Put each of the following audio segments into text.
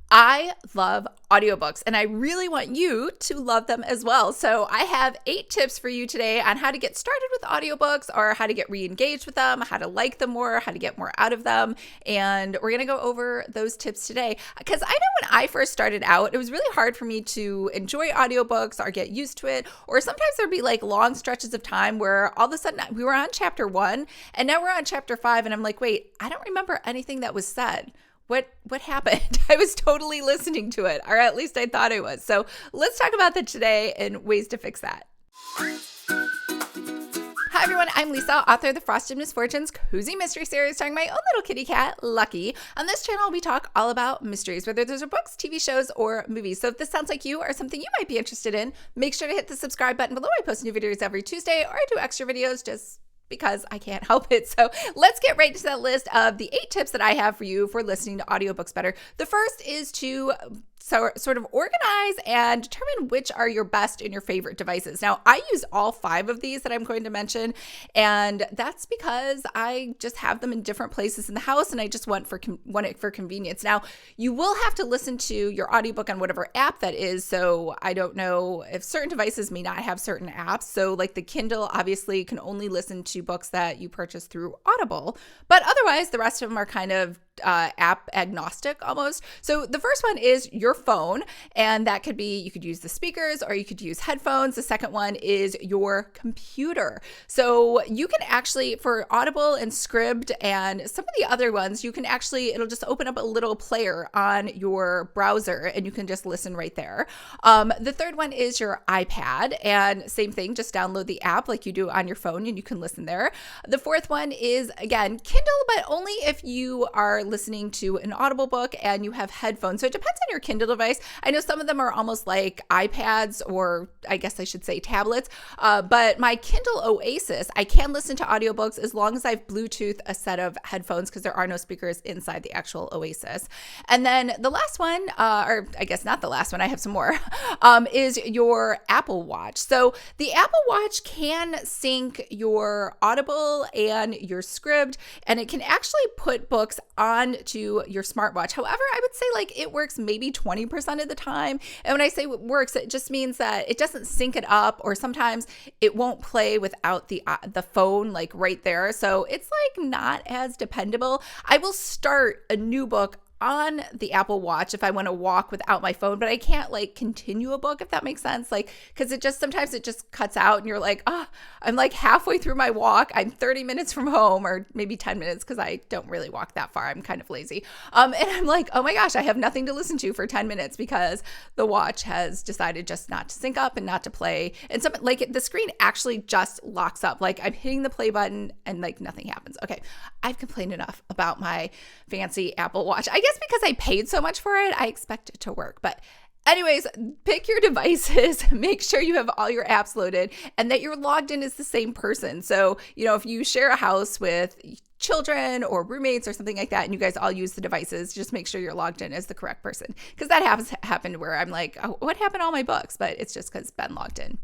I love audiobooks and I really want you to love them as well. So I have 8 tips for you today on how to get started with audiobooks or how to get re-engaged with them, how to like them more, how to get more out of them. And we're going to go over those tips today because I know when I first started out, it was really hard for me to enjoy audiobooks or get used to it. Or sometimes there'd be like long stretches of time where all of a sudden we were on chapter 1 and now we're on chapter 5 and I'm like, wait, I don't remember anything that was said. What happened? I was totally listening to it, or at least I thought I was. So let's talk about that today and ways to fix that. Hi everyone, I'm Lisa, author of the Frosted Misfortunes Cozy Mystery Series, starring my own little kitty cat, Lucky. On this channel, we talk all about mysteries, whether those are books, TV shows, or movies. So if this sounds like you or something you might be interested in, make sure to hit the subscribe button below. I post new videos every Tuesday, or I do extra videos just because I can't help it. So let's get right into that list of the 8 tips that I have for you for listening to audiobooks better. The first is to sort of organize and determine which are your best and your favorite devices. Now, I use all 5 of these that I'm going to mention, and that's because I just have them in different places in the house, and I just want it for convenience. Now, you will have to listen to your audiobook on whatever app that is, so I don't know if certain devices may not have certain apps. So like the Kindle obviously can only listen to books that you purchase through Audible, but otherwise the rest of them are kind of app agnostic almost. So the first one is your phone, and that could be, you could use the speakers or you could use headphones. The second one is your computer. So you can actually, for Audible and Scribd and some of the other ones, you can actually, it'll just open up a little player on your browser and you can just listen right there. The third one is your iPad, and same thing, just download the app like you do on your phone and you can listen there. The fourth one is, again, Kindle, but only if you are listening to an Audible book and you have headphones. So it depends on your Kindle device. I know some of them are almost like iPads, or I guess I should say tablets, but my Kindle Oasis, I can listen to audiobooks as long as I've Bluetooth a set of headphones because there are no speakers inside the actual Oasis. And then the last one, or I guess not the last one, I have some more, is your Apple Watch. So the Apple Watch can sync your Audible and your Scribd, and it can actually put books on to your smartwatch. However, I would say like it works maybe 20% of the time. And when I say it works, it just means that it doesn't sync it up, or sometimes it won't play without the phone like right there. So it's like not as dependable. I will start a new book on the Apple Watch if I want to walk without my phone, but I can't like continue a book, if that makes sense. Like, because sometimes it just cuts out and you're like, I'm like halfway through my walk. I'm 30 minutes from home, or maybe 10 minutes because I don't really walk that far. I'm kind of lazy. And I'm like, oh my gosh, I have nothing to listen to for 10 minutes because the watch has decided just not to sync up and not to play. And the screen actually just locks up. Like I'm hitting the play button and like nothing happens. Okay, I've complained enough about my fancy Apple Watch. I guess because I paid so much for it, I expect it to work. But anyways, pick your devices, make sure you have all your apps loaded and that you're logged in as the same person. So, if you share a house with children or roommates or something like that, and you guys all use the devices, just make sure you're logged in as the correct person. Because that has happened where I'm like, oh, what happened to all my books? But it's just because Ben logged in.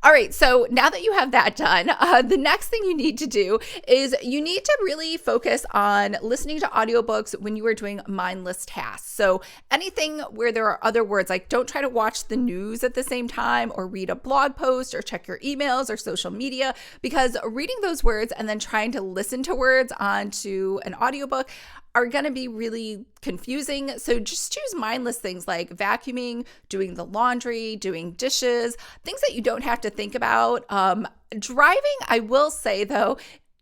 All right, so now that you have that done, the next thing you need to do is you need to really focus on listening to audiobooks when you are doing mindless tasks. So anything where there are other words, like don't try to watch the news at the same time or read a blog post or check your emails or social media, because reading those words and then trying to listen to words onto an audiobook are going to be really confusing. So just choose mindless things like vacuuming, doing the laundry, doing dishes, things that you don't have to think about. Driving, I will say though,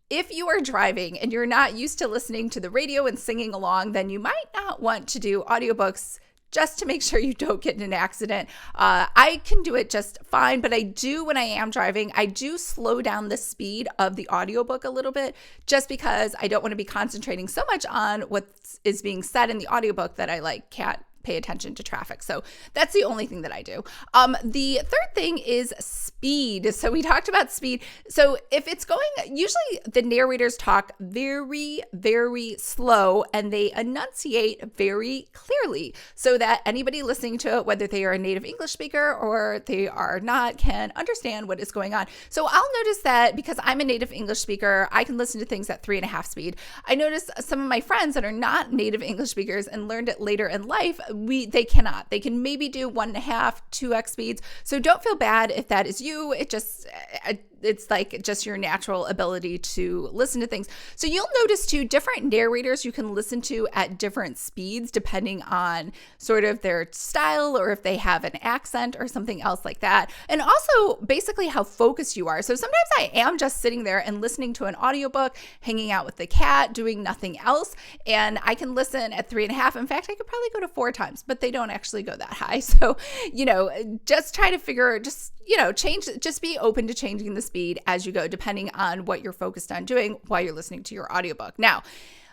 if you are driving and you're not used to listening to the radio and singing along, then you might not want to do audiobooks just to make sure you don't get in an accident. I can do it just fine, but I do, when I am driving, I do slow down the speed of the audiobook a little bit, just because I don't want to be concentrating so much on what is being said in the audiobook that I can't pay attention to traffic. So that's the only thing that I do. The third thing is speed. So we talked about speed. So if it's going, usually the narrators talk very, very slow and they enunciate very clearly so that anybody listening to it, whether they are a native English speaker or they are not, can understand what is going on. So I'll notice that because I'm a native English speaker, I can listen to things at 3.5 speed. I notice some of my friends that are not native English speakers and learned it later in life they cannot. They can maybe do 1.5, 2x speeds. So don't feel bad if that is you. It's like just your natural ability to listen to things. So you'll notice too, different narrators you can listen to at different speeds depending on sort of their style or if they have an accent or something else like that. And also basically how focused you are. So sometimes I am just sitting there and listening to an audiobook, hanging out with the cat, doing nothing else. And I can listen at 3.5. In fact, I could probably go to 4 times, but they don't actually go that high. So, just try to figure, just be open to changing the speed as you go, depending on what you're focused on doing while you're listening to your audiobook. Now,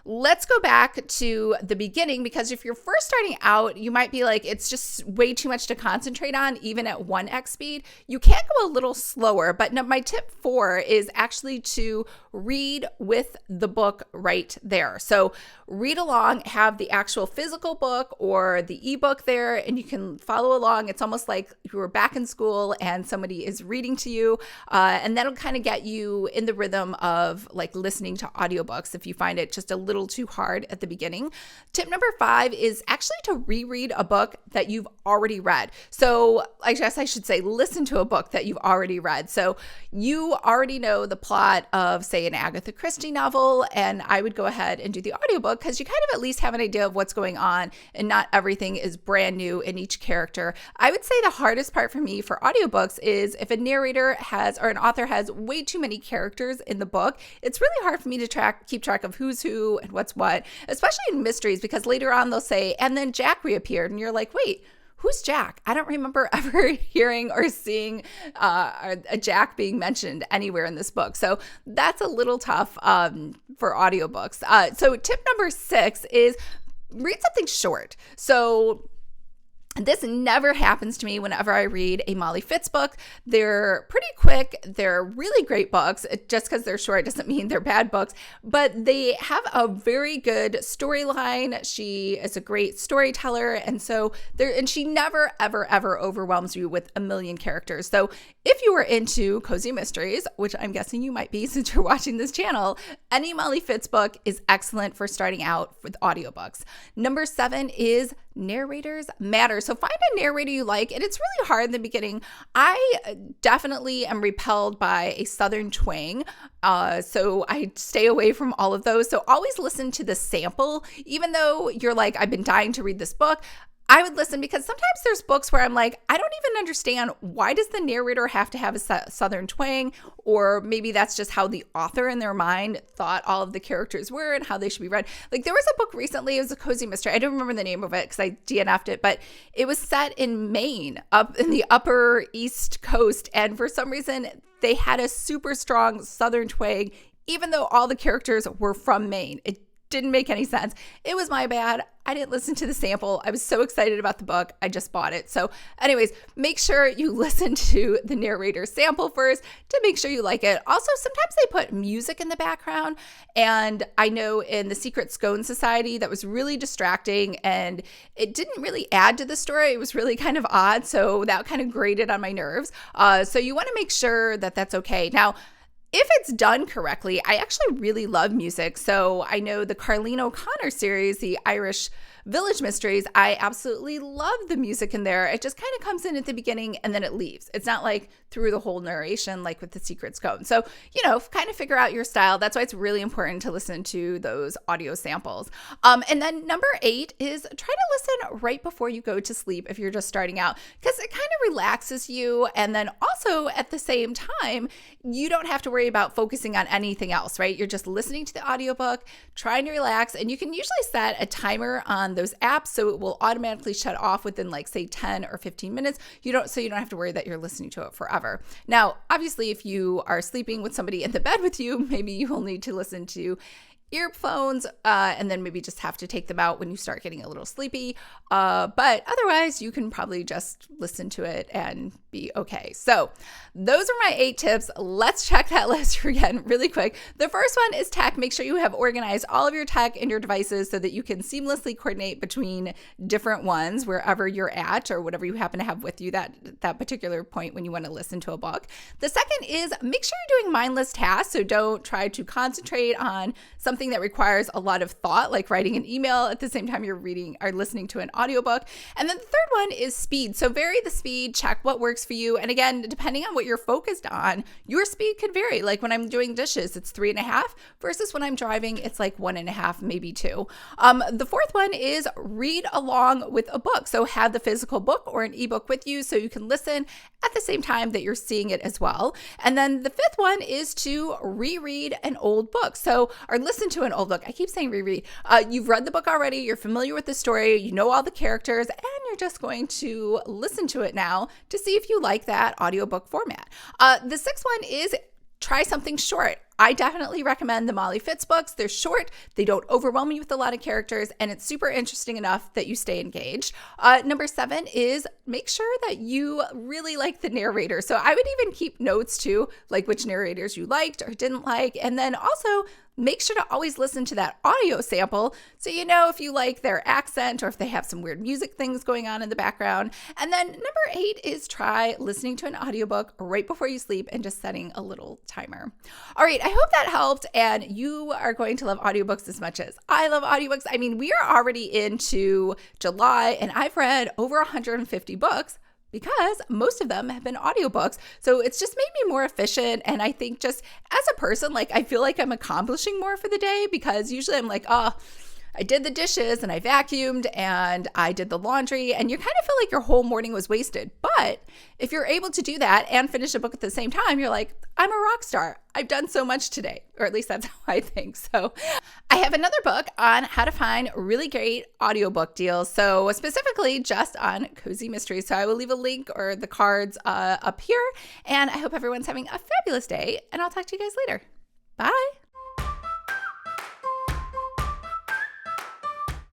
let's go back to the beginning, because if you're first starting out, you might be like, it's just way too much to concentrate on, even at 1x speed. You can go a little slower, but my tip 4 is actually to read with the book right there. So read along, have the actual physical book or the ebook there, and you can follow along. It's almost like you were back in school and somebody is reading to you, and that'll kind of get you in the rhythm of like listening to audiobooks if you find it just a little too hard at the beginning. Tip number 5 is actually to reread a book that you've already read. So I guess I should say listen to a book that you've already read. So you already know the plot of, say, an Agatha Christie novel, and I would go ahead and do the audiobook because you kind of at least have an idea of what's going on and not everything is brand new in each character. I would say the hardest part for me for audiobooks is if a narrator has or an author has way too many characters in the book. It's really hard for me to keep track of who's who and what's what, especially in mysteries, because later on they'll say, and then Jack reappeared, and you're like, wait, who's Jack? I don't remember ever hearing or seeing a Jack being mentioned anywhere in this book. So that's a little tough for audiobooks. So tip number 6 is read something short. So this never happens to me whenever I read a Molly Fitz book. They're pretty quick. They're really great books. Just because they're short doesn't mean they're bad books, but they have a very good storyline. She is a great storyteller. And so she never, ever, ever overwhelms you with a million characters. So if you are into cozy mysteries, which I'm guessing you might be since you're watching this channel, any Molly Fitz book is excellent for starting out with audiobooks. Number 7 is narrators matter. So find a narrator you like, and it's really hard in the beginning. I definitely am repelled by a Southern twang, so I stay away from all of those. So always listen to the sample, even though you're like, I've been dying to read this book. I would listen because sometimes there's books where I'm like, I don't even understand, why does the narrator have to have a Southern twang? Or maybe that's just how the author in their mind thought all of the characters were and how they should be read. Like there was a book recently, it was a cozy mystery. I don't remember the name of it because I DNF'd it, but it was set in Maine, up in the upper East Coast. And for some reason, they had a super strong Southern twang, even though all the characters were from Maine. It didn't make any sense. It was my bad. I didn't listen to the sample. I was so excited about the book. I just bought it. So anyways, make sure you listen to the narrator sample first to make sure you like it. Also, sometimes they put music in the background. And I know in The Secret Scone Society, that was really distracting and it didn't really add to the story. It was really kind of odd. So that kind of grated on my nerves. So you want to make sure that that's okay. Now, if it's done correctly, I actually really love music. So I know the Carleen O'Connor series, the Irish Village Mysteries, I absolutely love the music in there. It just kind of comes in at the beginning and then it leaves. It's not like through the whole narration like with The Secret Scone. So, kind of figure out your style. That's why it's really important to listen to those audio samples. And then number 8 is try to listen right before you go to sleep if you're just starting out, because it kind of relaxes you. And then also at the same time, you don't have to worry about focusing on anything else, right? You're just listening to the audiobook, trying to relax, and you can usually set a timer on those apps so it will automatically shut off within like say 10 or 15 minutes. You don't have to worry that you're listening to it forever. Now, obviously, if you are sleeping with somebody in the bed with you, maybe you will need to listen to earphones and then maybe just have to take them out when you start getting a little sleepy. But otherwise, you can probably just listen to it and be okay. So those are my 8 tips. Let's check that list again really quick. The first one is tech. Make sure you have organized all of your tech in your devices so that you can seamlessly coordinate between different ones wherever you're at or whatever you happen to have with you that particular point when you want to listen to a book. The second is make sure you're doing mindless tasks. So don't try to concentrate on something that requires a lot of thought, like writing an email at the same time you're reading or listening to an audiobook. And then the third one is speed. So vary the speed, check what works for you. And again, depending on what you're focused on, your speed could vary. Like when I'm doing dishes, it's 3.5 versus when I'm driving, it's like 1.5, maybe 2. The fourth one is read along with a book. So have the physical book or an ebook with you so you can listen at the same time that you're seeing it as well. And then the fifth one is to reread an old book. So, or listen to an old book. I keep saying reread. You've read the book already. You're familiar with the story. You know all the characters, and you're just going to listen to it now to see if you like that audiobook format. The sixth one is try something short. I definitely recommend the Molly Fitz books. They're short, they don't overwhelm you with a lot of characters, and it's super interesting enough that you stay engaged. Number 7 is make sure that you really like the narrator. So I would even keep notes too, like which narrators you liked or didn't like, and then also make sure to always listen to that audio sample so you know if you like their accent or if they have some weird music things going on in the background. And then number 8 is try listening to an audiobook right before you sleep and just setting a little timer. All right, I hope that helped and you are going to love audiobooks as much as I love audiobooks. I mean, we are already into July and I've read over 150 books because most of them have been audiobooks. So it's just made me more efficient. And I think just as a person, like I feel like I'm accomplishing more for the day because usually I'm like, oh, I did the dishes and I vacuumed and I did the laundry and you kind of feel like your whole morning was wasted. But if you're able to do that and finish a book at the same time, you're like, I'm a rock star. I've done so much today, or at least that's how I think. So I have another book on how to find really great audiobook deals. So specifically just on Cozy Mystery. So I will leave a link or the cards up here. And I hope everyone's having a fabulous day and I'll talk to you guys later. Bye.